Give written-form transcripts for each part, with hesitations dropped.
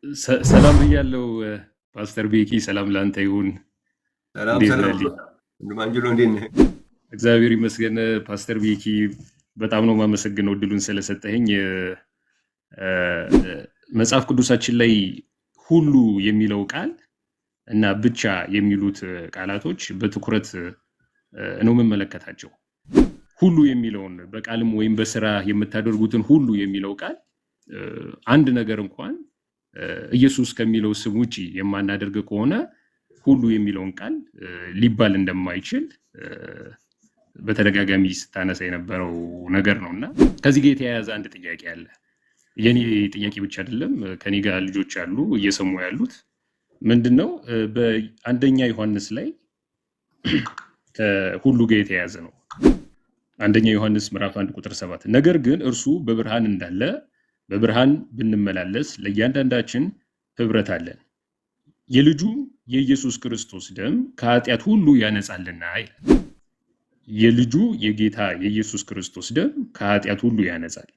ሰላም ብያለው ፓስተር ቤኪ፣ ሰላም ላንተ ይሁን። ሰላም እንዴት ሰላም ነህ? ወንድማንጅሎ እንዴት ነህ? እግዚአብሔር ይመስገን። ፓስተር ቤኪ በጣም ነው የማመሰግነው እድሉን ስለሰጠኸኝ። መጽሐፍ ቅዱሳችን ላይ ሁሉ የሚለው ቃል እና ብቻ የሚሉት ቃላቶች በትኩረት ነው የምመለከታቸው። ሁሉ የሚለውን በቃልም ወይም በስራ የምታደርጉትን ሁሉ የሚለው ቃል አንድ ነገር እንኳን ኢየሱስ ከሚለው ስም ውጪ የማናደርግ ከሆነ ሁሉ የሚለውን ቃል ሊባል እንደማይችል በተደጋጋሚ ስታነሳ የነበረው ነገር ነውና ከዚህ ጋር የተያያዘ አንድ ጥያቄ አለ። የኔ ጥያቄ ብቻ አይደለም፣ ከኔ ጋር ልጆች አሉ እየሰሙ ያሉት። ምንድነው በአንደኛ ዮሐንስ ላይ ከሁሉ ጋር የተያያዘ ነው። አንደኛ ዮሐንስ ምዕራፍ 1 ቁጥር 7 ነገር ግን እርሱ በብርሃን እንዳለ በብርሃን ብንመላለስ ለእያንዳንዳችን ህብረት አለን፣ የልጁ የኢየሱስ ክርስቶስ ደም ከኃጢአት ሁሉ ያነጻልና ይላል። የልጁ የጌታ የኢየሱስ ክርስቶስ ደም ከኃጢአት ሁሉ ያነጻል።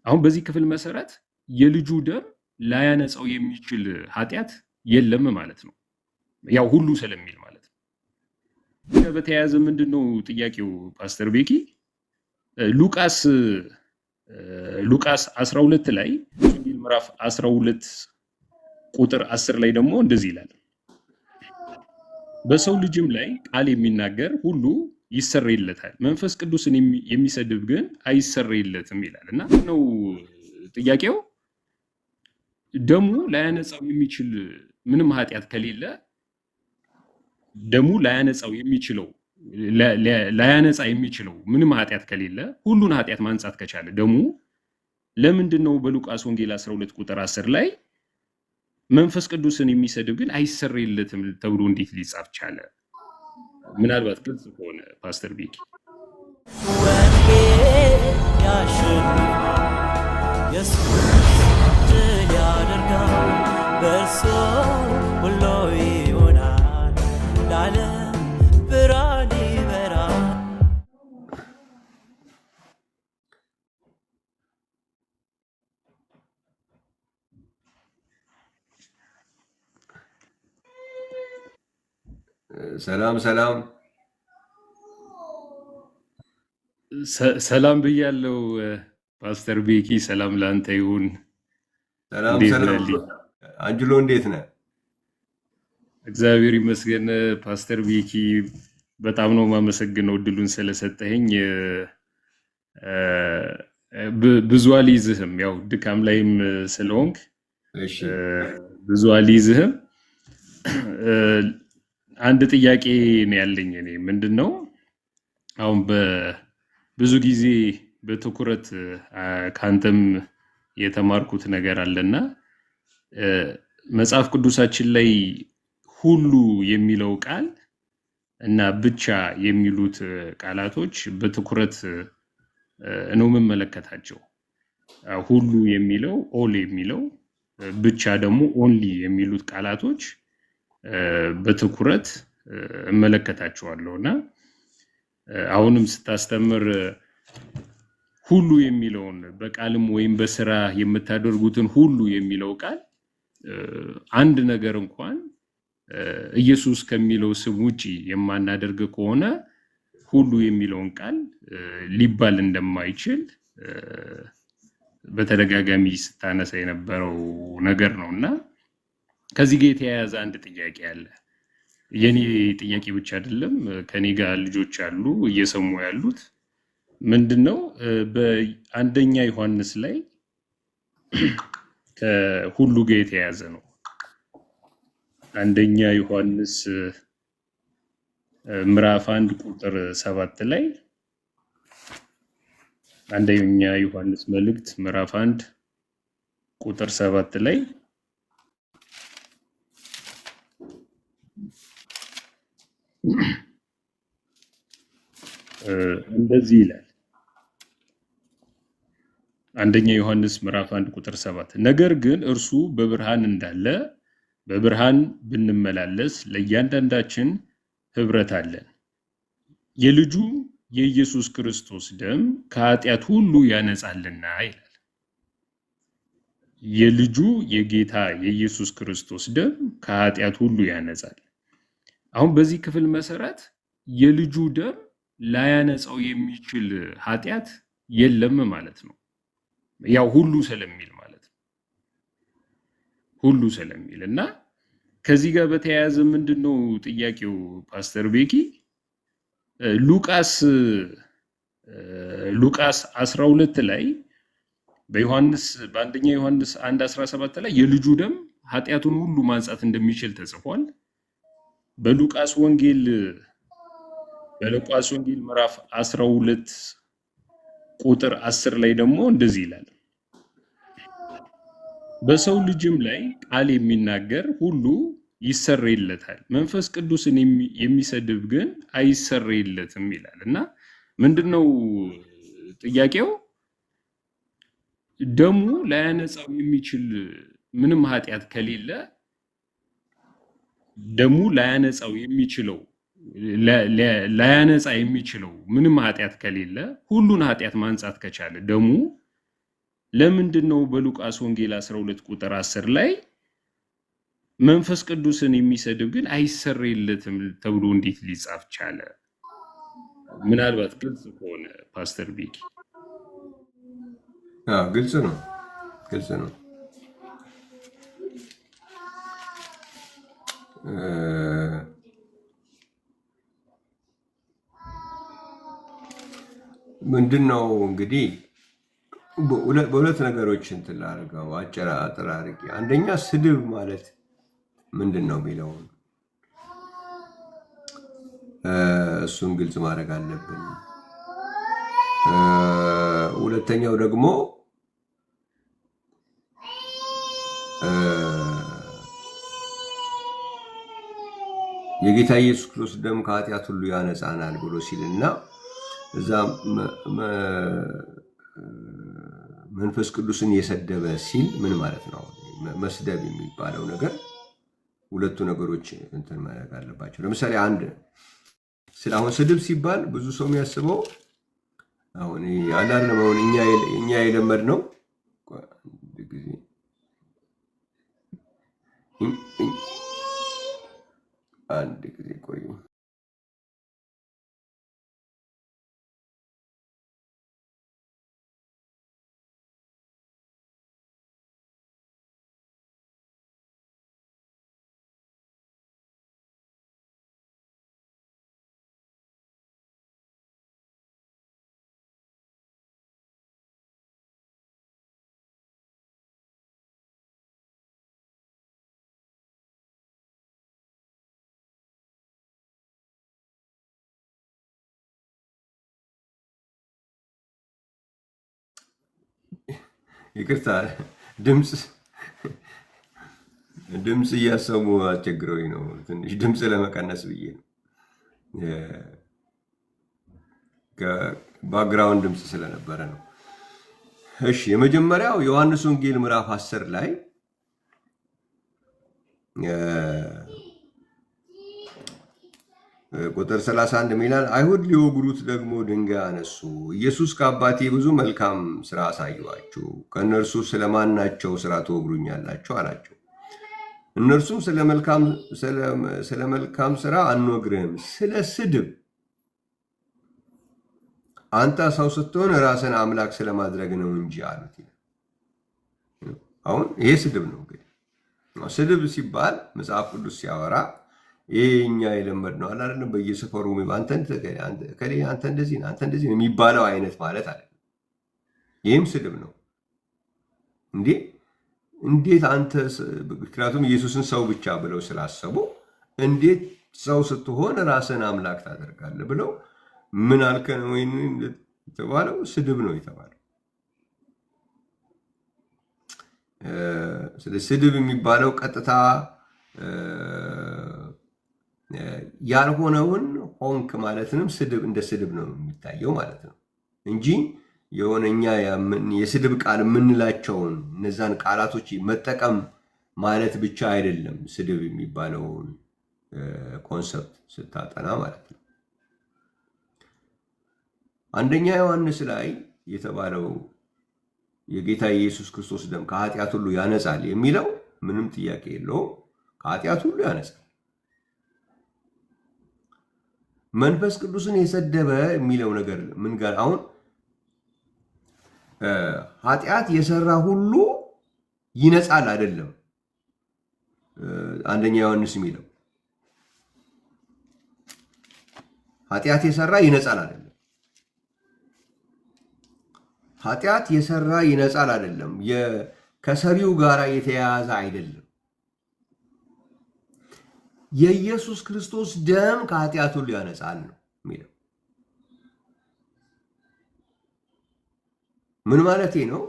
አሁን በዚህ ክፍል መሰረት የልጁ ደም ላያነጻው የሚችል ኃጢአት የለም ማለት ነው። ያው ሁሉ ስለሚል ማለት ነው። በተያያዘ ምንድነው ጥያቄው ፓስተር ቤኪ? ሉቃስ 12 ላይ ወንጌል ምዕራፍ 12 ቁጥር 10 ላይ ደግሞ እንደዚህ ይላል፣ በሰው ልጅም ላይ ቃል የሚናገር ሁሉ ይሰረይለታል፣ መንፈስ ቅዱስን የሚሰድብ ግን አይሰረይለትም ይላል። እና ነው ጥያቄው፣ ደሙ ላያነጻው የሚችል ምንም ኃጢአት ከሌለ ደሙ ላያነጻ የሚችለው ምንም ኃጢአት ከሌለ ሁሉን ኃጢአት ማንጻት ከቻለ ደሙ ለምንድን ነው በሉቃስ ወንጌል 12 ቁጥር 10 ላይ መንፈስ ቅዱስን የሚሰድብ ግን አይሰረይለትም ተብሎ እንዴት ሊጻፍ ቻለ? ምናልባት ግልጽ ከሆነ ፓስተር ቤኪ። ወንጌል ያሸንፋል፣ ኢየሱስ ድል ያደርጋል፣ በእርሱ ሁሉ ይሆናል፣ ለዓለም ብርሃን ይበራል። ሰላም ብያለው ፓስተር ቤኪ፣ ሰላም ላንተ ይሁን። ሰላም አንጅሎ እንዴት ነህ? እግዚአብሔር ይመስገን ፓስተር ቤኪ፣ በጣም ነው የማመሰግነው እድሉን ስለሰጠኸኝ። ብዙ አልይዝህም፣ ያው ድካም ላይም ስለሆንክ ብዙ አልይዝህም። አንድ ጥያቄ ነው ያለኝ። እኔ ምንድነው አሁን ብዙ ጊዜ በትኩረት ካንተም የተማርኩት ነገር አለና መጽሐፍ ቅዱሳችን ላይ ሁሉ የሚለው ቃል እና ብቻ የሚሉት ቃላቶች በትኩረት ነው የምመለከታቸው። ሁሉ የሚለው ኦል የሚለው ብቻ ደግሞ ኦንሊ የሚሉት ቃላቶች በትኩረት እመለከታቸዋለሁና አሁንም ስታስተምር ሁሉ የሚለውን በቃልም ወይም በስራ የምታደርጉትን ሁሉ የሚለው ቃል አንድ ነገር እንኳን ኢየሱስ ከሚለው ስም ውጪ የማናደርግ ከሆነ ሁሉ የሚለውን ቃል ሊባል እንደማይችል በተደጋጋሚ ስታነሳ የነበረው ነገር ነውና ከዚህ ጋር የተያያዘ አንድ ጥያቄ አለ። የኔ ጥያቄ ብቻ አይደለም፣ ከኔ ጋር ልጆች አሉ እየሰሙ ያሉት። ምንድነው በአንደኛ ዮሐንስ ላይ ከሁሉ ጋር የተያያዘ ነው። አንደኛ ዮሐንስ ምዕራፍ 1 ቁጥር 7 ላይ አንደኛ ዮሐንስ መልእክት ምዕራፍ 1 ቁጥር 7 ላይ እንደዚህ ይላል። አንደኛ ዮሐንስ ምዕራፍ 1 ቁጥር 7 ነገር ግን እርሱ በብርሃን እንዳለ በብርሃን ብንመላለስ ለእያንዳንዳችን ህብረት አለን፣ የልጁ የኢየሱስ ክርስቶስ ደም ከኃጢአት ሁሉ ያነጻልና ይላል። የልጁ የጌታ የኢየሱስ ክርስቶስ ደም ከኃጢአት ሁሉ ያነጻል። አሁን በዚህ ክፍል መሰረት የልጁ ደም ላያነጻው የሚችል ኃጢአት የለም ማለት ነው። ያው ሁሉ ስለሚል ማለት ነው። ሁሉ ስለሚል እና ከዚህ ጋር በተያያዘ ምንድነው ጥያቄው ፓስተር ቤኪ? ሉቃስ 12 ላይ በአንደኛ ዮሐንስ 1:17 ላይ የልጁ ደም ኃጢአቱን ሁሉ ማንጻት እንደሚችል ተጽፏል። በሉቃስ ወንጌል ምዕራፍ 12 ቁጥር 10 ላይ ደግሞ እንደዚህ ይላል፣ በሰው ልጅም ላይ ቃል የሚናገር ሁሉ ይሰረይለታል፣ መንፈስ ቅዱስን የሚሰድብ ግን አይሰረይለትም ይላል። እና ምንድነው ጥያቄው? ደሙ ላያነጻው የሚችል ምንም ኃጢአት ከሌለ ደሙ ላያነጻ የሚችለው ምንም ኃጢአት ከሌለ ሁሉን ኃጢአት ማንጻት ከቻለ ደሙ ለምንድነው በሉቃስ ወንጌል 12 ቁጥር 10 ላይ መንፈስ ቅዱስን የሚሰድብ ግን አይሰረይለትም ተብሎ እንዴት ሊጻፍ ቻለ? ምናልባት ግልጽ ከሆነ ፓስተር ቤኪ። ግልጽ ነው። ምንድነው እንግዲህ በሁለት ነገሮች እንትን ላድርገው አጠራርጌ። አንደኛ ስድብ ማለት ምንድነው የሚለውን እሱን ግልጽ ማድረግ አለብን። ሁለተኛው ደግሞ የጌታ ኢየሱስ ክርስቶስ ደም ከኃጢአት ሁሉ ያነጻናል ብሎ ሲልና እዛ መንፈስ ቅዱስን የሰደበ ሲል ምን ማለት ነው? መስደብ የሚባለው ነገር ሁለቱ ነገሮች እንትን ማድረግ አለባቸው። ለምሳሌ አሁን ስድብ ሲባል ብዙ ሰው የሚያስበው አሁን አላለም። አሁን እኛ የለመድነው አንድ ጊዜ ቆይ ይቅርታ ድምፅ እያሰሙ አስቸግረውኝ ነው። ትንሽ ድምፅ ለመቀነስ ብዬ ነው። ባክግራውንድ ድምፅ ስለነበረ ነው። እሺ፣ የመጀመሪያው ዮሐንስ ወንጌል ምዕራፍ 10 ላይ ቁጥር 31 ሚላል አይሁድ ሊወግሩት ደግሞ ድንጋይ አነሱ። ኢየሱስ ከአባቴ ብዙ መልካም ስራ አሳየኋችሁ፣ ከእነርሱ ስለማናቸው ስራ ትወግሩኛላችሁ አላቸው። እነርሱም ስለ መልካም ስራ አንወግርህም፣ ስለ ስድብ አንተ ሰው ስትሆን ራስን አምላክ ስለማድረግ ነው እንጂ አሉት። አሁን ይሄ ስድብ ነው። እንግዲህ ስድብ ሲባል መጽሐፍ ቅዱስ ሲያወራ ይሄ እኛ የለመድነው አይደለም። በየሰፈሩ አንተ እንደዚህ የሚባለው አይነት ማለት አይደለም። ይህም ስድብ ነው። እንዴት አንተ ምክንያቱም ኢየሱስን ሰው ብቻ ብለው ስላሰቡ እንዴት ሰው ስትሆን ራስን አምላክ ታደርጋለህ ብለው ምን አልከን ወይ የተባለው ስድብ ነው የተባለው። ስለዚህ ስድብ የሚባለው ቀጥታ ያልሆነውን ሆንክ ማለትንም ስድብ እንደ ስድብ ነው የሚታየው ማለት ነው እንጂ የሆነኛ የስድብ ቃል የምንላቸውን እነዛን ቃላቶች መጠቀም ማለት ብቻ አይደለም። ስድብ የሚባለውን ኮንሰፕት ስታጠና ማለት ነው። አንደኛ ዮሐንስ ላይ የተባለው የጌታ ኢየሱስ ክርስቶስ ደም ከኃጢአት ሁሉ ያነጻል የሚለው ምንም ጥያቄ የለውም። ከኃጢአት ሁሉ ያነጻል። መንፈስ ቅዱስን የሰደበ የሚለው ነገር ምን ጋር አሁን ኃጢአት የሰራ ሁሉ ይነጻል አይደለም። አንደኛ ዮሐንስ የሚለው ኃጢአት የሰራ ይነጻል አይደለም። ኃጢአት የሰራ ይነጻል አይደለም። ከሰሪው ጋር የተያያዘ አይደለም። የኢየሱስ ክርስቶስ ደም ከኃጢአት ሁሉ ያነጻል ነው የሚለው። ምን ማለቴ ነው?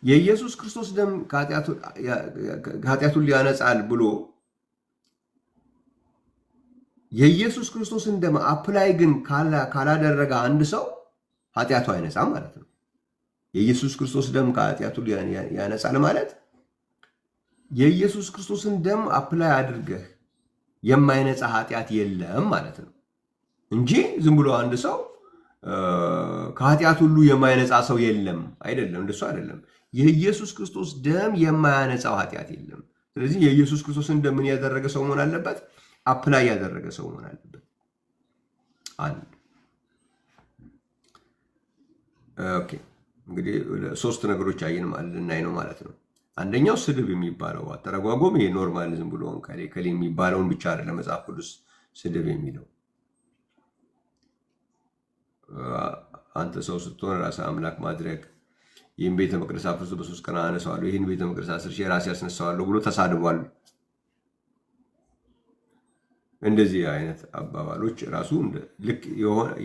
የኢየሱስ ክርስቶስ ደም ከኃጢአት ሁሉ ያነጻል ብሎ የኢየሱስ ክርስቶስን ደም አፕላይ ግን ካላደረገ አንድ ሰው ኃጢአቱ አይነጻም ማለት ነው። የኢየሱስ ክርስቶስ ደም ከኃጢአት ሁሉ ያነጻል ማለት የኢየሱስ ክርስቶስን ደም አፕላይ አድርገህ የማይነጻ ኃጢአት የለም ማለት ነው እንጂ ዝም ብሎ አንድ ሰው ከኃጢአት ሁሉ የማይነጻ ሰው የለም አይደለም። እንደሱ አይደለም። የኢየሱስ ክርስቶስ ደም የማያነጻው ኃጢአት የለም። ስለዚህ የኢየሱስ ክርስቶስን ደም ምን ያደረገ ሰው መሆን አለበት? አፕላይ ያደረገ ሰው መሆን አለበት። አንድ ኦኬ። እንግዲህ ሶስት ነገሮች አየን ልናይ ነው ማለት ነው። አንደኛው ስድብ የሚባለው አተረጓጎም ይሄ ኖርማል ዝም ብሎ ከሌ የሚባለውን ብቻ አይደለም መጽሐፍ ቅዱስ ስድብ የሚለው። አንተ ሰው ስትሆን ራስህ አምላክ ማድረግ፣ ይህን ቤተ መቅደስ አፍርሶ በ3 ቀን አነሳዋለሁ፣ ይህን ቤተ መቅደስ 10 ሺህ ራሴ ያስነሳዋለሁ ብሎ ተሳድቧል። እንደዚህ አይነት አባባሎች ራሱ ልክ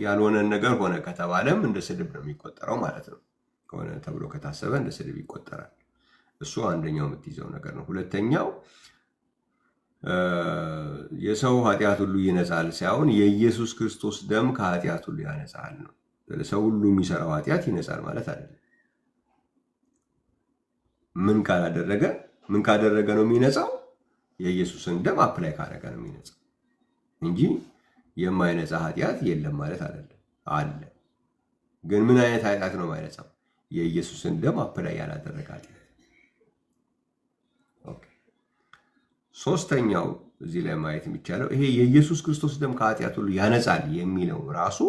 ያልሆነን ነገር ሆነ ከተባለም እንደ ስድብ ነው የሚቆጠረው ማለት ነው። ከሆነ ተብሎ ከታሰበ እንደ ስድብ ይቆጠራል። እሱ አንደኛው የምትይዘው ነገር ነው። ሁለተኛው የሰው ኃጢአት ሁሉ ይነጻል ሳይሆን የኢየሱስ ክርስቶስ ደም ከኃጢአት ሁሉ ያነጻል ነው። ሰው ሁሉ የሚሰራው ኃጢአት ይነጻል ማለት አይደለም። ምን ካደረገ ነው የሚነጻው? የኢየሱስን ደም አፕላይ ካደረገ ነው የሚነጻው እንጂ የማይነጻ ኃጢአት የለም ማለት አይደለም። አለ። ግን ምን አይነት ኃጢአት ነው የማይነጻው? የኢየሱስን ደም አፕላይ ያላደረገ ኃጢአት። ሶስተኛው እዚህ ላይ ማየት የሚቻለው ይሄ የኢየሱስ ክርስቶስ ደም ከኃጢአት ሁሉ ያነጻል የሚለው ራሱ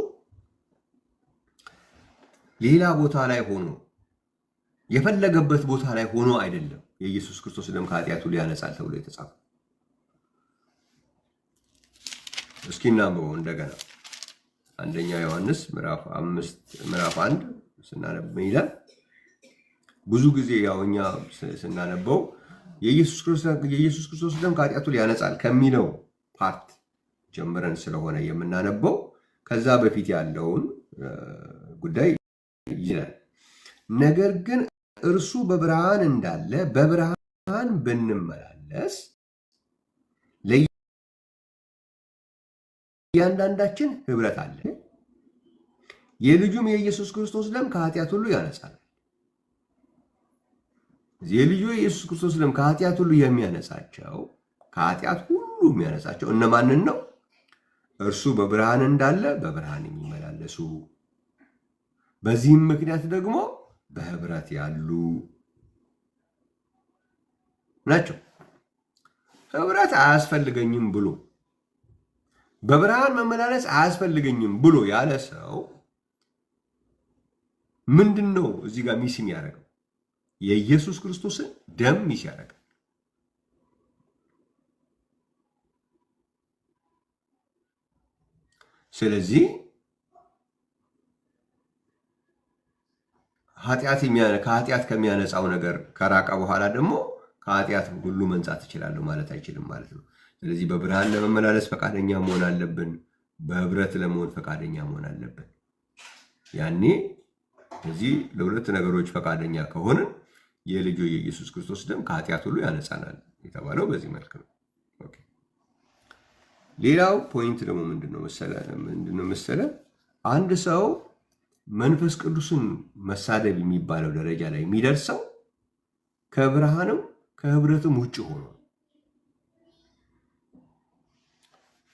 ሌላ ቦታ ላይ ሆኖ የፈለገበት ቦታ ላይ ሆኖ አይደለም የኢየሱስ ክርስቶስ ደም ከኃጢአት ሁሉ ያነጻል ተብሎ የተጻፈው። እስኪ እናንብበው እንደገና። አንደኛ ዮሐንስ ምዕራፍ 1 ስናነብ ይላል። ብዙ ጊዜ ያው እኛ ስናነበው የኢየሱስ ክርስቶስ ደም ከኃጢአት ሁሉ ያነጻል ከሚለው ፓርት ጀምረን ስለሆነ የምናነበው ከዛ በፊት ያለውን ጉዳይ ይላል። ነገር ግን እርሱ በብርሃን እንዳለ በብርሃን ብንመላለስ ለእያንዳንዳችን ህብረት አለ። የልጁም የኢየሱስ ክርስቶስ ደም ከኃጢአት ሁሉ ያነጻል። የልጁ የኢየሱስ ክርስቶስ ደም ከኃጢአት ሁሉ የሚያነጻቸው እነማንን ነው? እርሱ በብርሃን እንዳለ በብርሃን የሚመላለሱ፣ በዚህም ምክንያት ደግሞ በህብረት ያሉ ናቸው። ህብረት አያስፈልገኝም ብሎ በብርሃን መመላለስ አያስፈልገኝም ብሎ ያለ ሰው ምንድን ነው እዚህ ጋር ሚስ የሚያደርገው? የኢየሱስ ክርስቶስን ደም ሚስ ያደርጋል። ስለዚህ ከኃጢአት ከሚያነጻው ነገር ከራቀ በኋላ ደግሞ ከኃጢአት ሁሉ መንጻት እችላለሁ ማለት አይችልም ማለት ነው። ስለዚህ በብርሃን ለመመላለስ ፈቃደኛ መሆን አለብን። በህብረት ለመሆን ፈቃደኛ መሆን አለብን። ያኔ እዚህ ለሁለት ነገሮች ፈቃደኛ ከሆንን የልጁ የኢየሱስ ክርስቶስ ደም ከኃጢአት ሁሉ ያነጻናል የተባለው በዚህ መልክ ነው። ሌላው ፖይንት ደግሞ ምንድነው መሰለ? አንድ ሰው መንፈስ ቅዱስን መሳደብ የሚባለው ደረጃ ላይ የሚደርሰው ከብርሃንም ከህብረትም ውጭ ሆኖ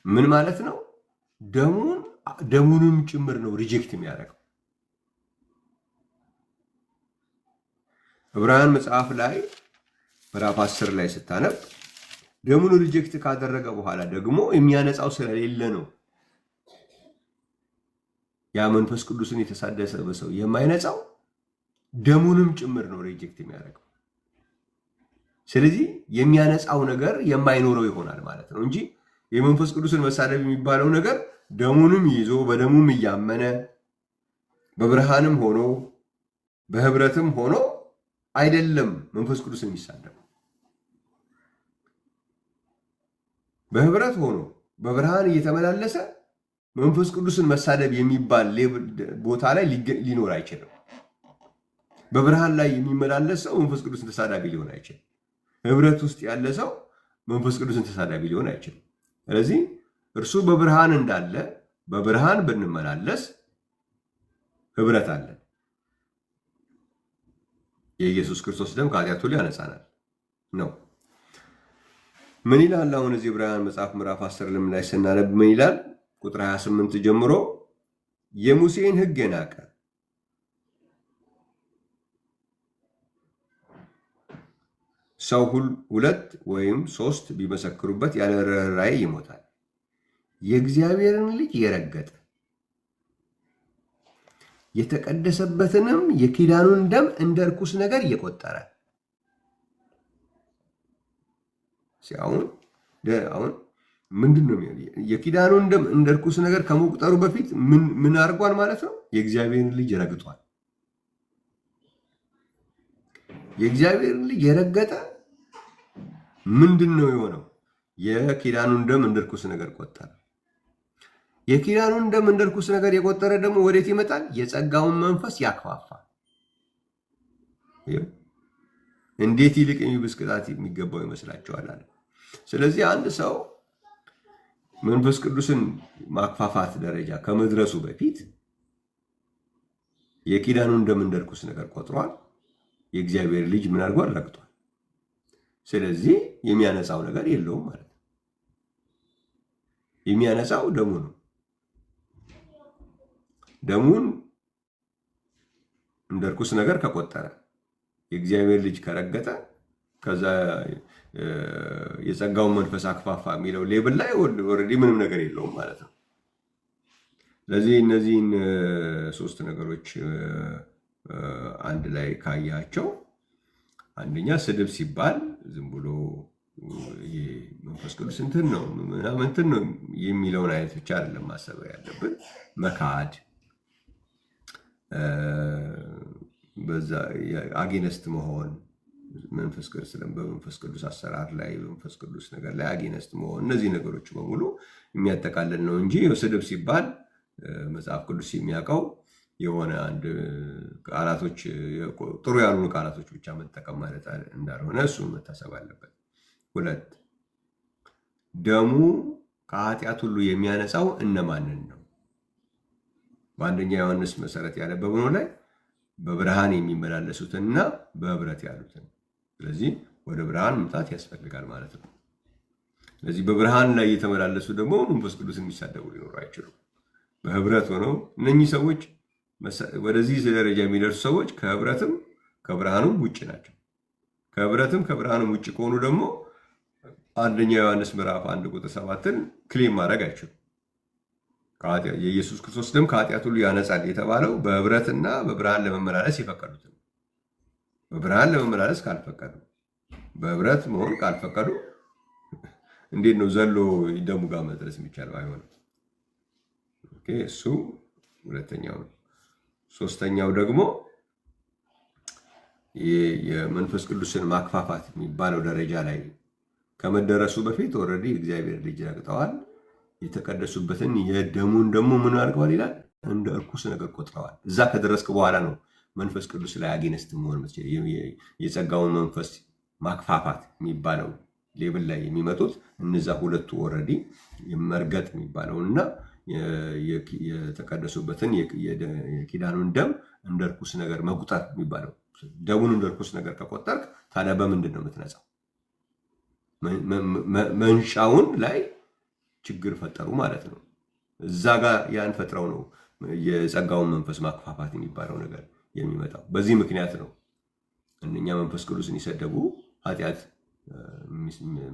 ምን ማለት ነው? ደሙንም ጭምር ነው ሪጀክት የሚያደርገው። ዕብራውያን መጽሐፍ ላይ ምዕራፍ 10 ላይ ስታነብ ደሙን ሪጀክት ካደረገ በኋላ ደግሞ የሚያነጻው ስለሌለ ነው ያ መንፈስ ቅዱስን የተሳደሰ ሰው የማይነጻው ደሙንም ጭምር ነው ሪጀክት የሚያደርገው። ስለዚህ የሚያነጻው ነገር የማይኖረው ይሆናል ማለት ነው እንጂ የመንፈስ ቅዱስን መሳደብ የሚባለው ነገር ደሙንም ይዞ በደሙም እያመነ በብርሃንም ሆኖ በህብረትም ሆኖ አይደለም መንፈስ ቅዱስን የሚሳደበው። በህብረት ሆኖ በብርሃን እየተመላለሰ መንፈስ ቅዱስን መሳደብ የሚባል ቦታ ላይ ሊኖር አይችልም። በብርሃን ላይ የሚመላለስ ሰው መንፈስ ቅዱስን ተሳዳቢ ሊሆን አይችልም። ህብረት ውስጥ ያለ ሰው መንፈስ ቅዱስን ተሳዳቢ ሊሆን አይችልም። ስለዚህ እርሱ በብርሃን እንዳለ በብርሃን ብንመላለስ ህብረት አለን። የኢየሱስ ክርስቶስ ደም ከኃጢአት ሁሉ ያነጻናል ነው። ምን ይላል አሁን እዚህ ዕብራውያን መጽሐፍ ምዕራፍ 10 ላይ ስናነብ ምን ይላል? ቁጥር 28 ጀምሮ የሙሴን ሕግ የናቀ ሰው ሁለት ወይም ሶስት ቢመሰክሩበት ያለ ርኅራኄ ይሞታል። የእግዚአብሔርን ልጅ የረገጠ የተቀደሰበትንም የኪዳኑን ደም እንደ ርኩስ ነገር እየቆጠረ አሁን ምንድን ነው የኪዳኑን ደም እንደ ርኩስ ነገር ከመቁጠሩ በፊት ምን አድርጓል ማለት ነው? የእግዚአብሔርን ልጅ ረግጧል። የእግዚአብሔርን ልጅ የረገጠ ምንድን ነው የሆነው? የኪዳኑን ደም እንደ ርኩስ ነገር ቆጠረ። የኪዳኑን ደም እንደ ርኩስ ነገር የቆጠረ ደግሞ ወዴት ይመጣል? የጸጋውን መንፈስ ያክፋፋል። እንዴት ይልቅ የሚብስ ቅጣት የሚገባው ይመስላችኋል አለ። ስለዚህ አንድ ሰው መንፈስ ቅዱስን ማክፋፋት ደረጃ ከመድረሱ በፊት የኪዳኑን ደም እንደ ርኩስ ነገር ቆጥሯል። የእግዚአብሔር ልጅ ምን አድርጓል? ረግጧል። ስለዚህ የሚያነጻው ነገር የለውም ማለት ነው። የሚያነጻው ደሙ ነው። ደሙን እንደ ርኩስ ነገር ከቆጠረ የእግዚአብሔር ልጅ ከረገጠ ከዛ የጸጋውን መንፈስ አክፋፋ የሚለው ሌብል ላይ ኦልሬዲ ምንም ነገር የለውም ማለት ነው። ስለዚህ እነዚህን ሶስት ነገሮች አንድ ላይ ካያቸው አንደኛ ስድብ ሲባል ዝም ብሎ መንፈስ ቅዱስ እንትን ነው ምናምን እንትን ነው የሚለውን አይነት ብቻ አይደለም ማሰብ ያለብን። መካድ፣ በዛ አጌነስት መሆን፣ መንፈስ ቅዱስ በመንፈስ ቅዱስ አሰራር ላይ በመንፈስ ቅዱስ ነገር ላይ አጌነስት መሆን፣ እነዚህ ነገሮች በሙሉ የሚያጠቃልል ነው እንጂ ስድብ ሲባል መጽሐፍ ቅዱስ የሚያውቀው የሆነ አንድ ቃላቶች ጥሩ ያልሆኑ ቃላቶች ብቻ መጠቀም ማለት እንዳልሆነ እሱን መታሰብ አለበት። ሁለት ደሙ ከኃጢአት ሁሉ የሚያነጻው እነማንን ነው? በአንደኛ ዮሐንስ መሰረት ያነበብነው ላይ በብርሃን የሚመላለሱትንና በህብረት ያሉትን። ስለዚህ ወደ ብርሃን መምጣት ያስፈልጋል ማለት ነው። ስለዚህ በብርሃን ላይ የተመላለሱ ደግሞ መንፈስ ቅዱስ የሚሳደቡ ሊኖሩ አይችሉም። በህብረት ሆነው እነኚህ ሰዎች ወደዚህ ደረጃ የሚደርሱ ሰዎች ከህብረትም ከብርሃኑም ውጭ ናቸው። ከህብረትም ከብርሃኑም ውጭ ከሆኑ ደግሞ አንደኛ ዮሐንስ ምዕራፍ 1 ቁጥር 7ን ክሌም ማድረግ አይችሉም። የኢየሱስ ክርስቶስ ደም ከኃጢአት ሁሉ ያነጻል የተባለው በህብረትና በብርሃን ለመመላለስ የፈቀዱት ነው። በብርሃን ለመመላለስ ካልፈቀዱ፣ በህብረት መሆን ካልፈቀዱ እንዴት ነው ዘሎ ደሙ ጋር መድረስ የሚቻለው? አይሆንም። እሱ ሁለተኛው ነው። ሶስተኛው ደግሞ የመንፈስ ቅዱስን ማክፋፋት የሚባለው ደረጃ ላይ ከመደረሱ በፊት ኦልሬዲ እግዚአብሔር ልጅ ረግጠዋል። የተቀደሱበትን የደሙን ደግሞ ምን አድርገዋል ይላል? እንደ እርኩስ ነገር ቆጥረዋል። እዛ ከደረስክ በኋላ ነው መንፈስ ቅዱስ ላይ አጌነስት መሆን መስል የጸጋውን መንፈስ ማክፋፋት የሚባለው ሌብል ላይ የሚመጡት እነዛ ሁለቱ ኦልሬዲ መርገጥ የሚባለውና የተቀደሱበትን የኪዳኑን ደም እንደ ርኩስ ነገር መቁጠር የሚባለው። ደሙን እንደ ርኩስ ነገር ከቆጠርክ ታዲያ በምንድን ነው የምትነጻው? መንሻውን ላይ ችግር ፈጠሩ ማለት ነው። እዛ ጋር ያን ፈጥረው ነው የጸጋውን መንፈስ ማክፋፋት የሚባለው ነገር የሚመጣው። በዚህ ምክንያት ነው እነኛ መንፈስ ቅዱስን የሰደቡ ኃጢአት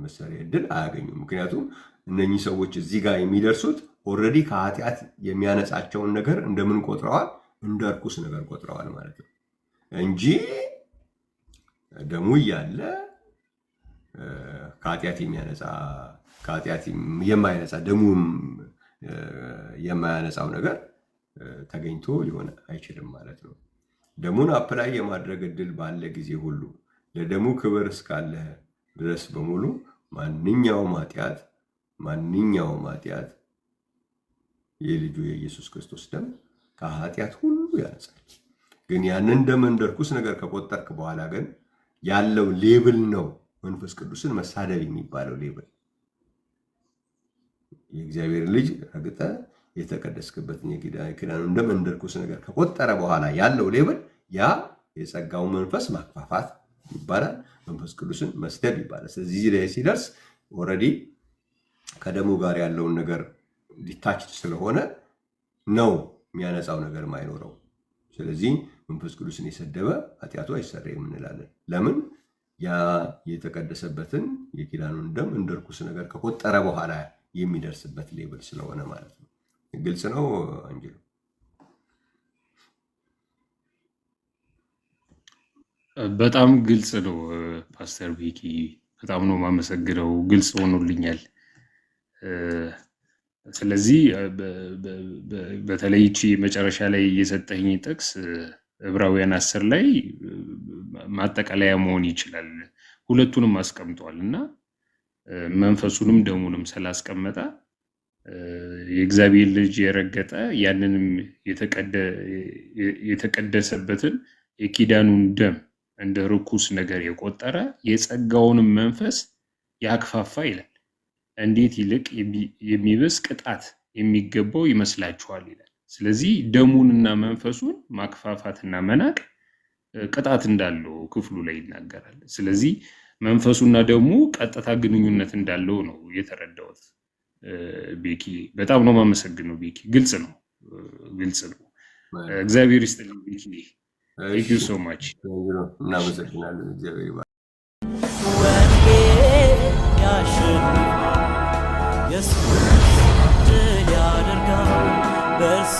መሰሪያ ዕድል አያገኙም። ምክንያቱም እነኚህ ሰዎች እዚህ ጋር የሚደርሱት ኦልሬዲ ከኃጢአት የሚያነጻቸውን ነገር እንደምን ቆጥረዋል? እንደ ርኩስ ነገር ቆጥረዋል ማለት ነው እንጂ ደሙ እያለ ከኃጢአት የማያነጻ ደሙም የማያነጻው ነገር ተገኝቶ ሊሆን አይችልም ማለት ነው። ደሙን አፕላይ የማድረግ ዕድል ባለ ጊዜ ሁሉ ለደሙ ክብር እስካለ ድረስ በሙሉ ማንኛውም ኃጢአት የልጁ የኢየሱስ ክርስቶስ ደም ከኃጢአት ሁሉ ያነጻል። ግን ያንን ደም እንደ ርኩስ ነገር ከቆጠርክ በኋላ ግን ያለው ሌብል ነው መንፈስ ቅዱስን መሳደብ የሚባለው ሌብል። የእግዚአብሔር ልጅ ረግጠ የተቀደስክበትን የኪዳኑን ደም እንደ ርኩስ ነገር ከቆጠረ በኋላ ያለው ሌብል ያ የጸጋው መንፈስ ማክፋፋት ይባላል። መንፈስ ቅዱስን መስደብ ይባላል። ስለዚህ እዚህ ላይ ሲደርስ ኦልሬዲ ከደሙ ጋር ያለውን ነገር ዲታችድ ስለሆነ ነው የሚያነጻው ነገር ማይኖረው። ስለዚህ መንፈስ ቅዱስን የሰደበ ኃጢአቱ አይሰረይም እንላለን። ለምን? ያ የተቀደሰበትን የኪዳኑን ደም እንደ ርኩስ ነገር ከቆጠረ በኋላ የሚደርስበት ሌብል ስለሆነ ማለት ነው። ግልጽ ነው አንጅሎ? በጣም ግልጽ ነው ፓስተር ቤኪ፣ በጣም ነው የማመሰግነው። ግልጽ ሆኖልኛል። ስለዚህ በተለይ እቺ መጨረሻ ላይ የሰጠኝ ጥቅስ ዕብራውያን 10 ላይ ማጠቃለያ መሆን ይችላል። ሁለቱንም አስቀምጧል እና መንፈሱንም ደሙንም ስላስቀመጠ የእግዚአብሔር ልጅ የረገጠ ያንንም የተቀደሰበትን የኪዳኑን ደም እንደ ርኩስ ነገር የቆጠረ የጸጋውንም መንፈስ ያክፋፋ ይላል። እንዴት ይልቅ የሚብስ ቅጣት የሚገባው ይመስላችኋል ይላል። ስለዚህ ደሙንና መንፈሱን ማክፋፋትና መናቅ ቅጣት እንዳለው ክፍሉ ላይ ይናገራል። ስለዚህ መንፈሱና ደግሞ ቀጥታ ግንኙነት እንዳለው ነው የተረዳሁት። ቤኪ በጣም ነው የማመሰግነው። ቤኪ ግልጽ ነው። እግዚአብሔር ይስጥልኝ ቤኪ። Thank you so much. እናመሰግናለን። እግዚአብሔር ይባርክ። ወንጌል ያሸንፋል፣ ኢየሱስ ድል ያደርጋል በእርሱ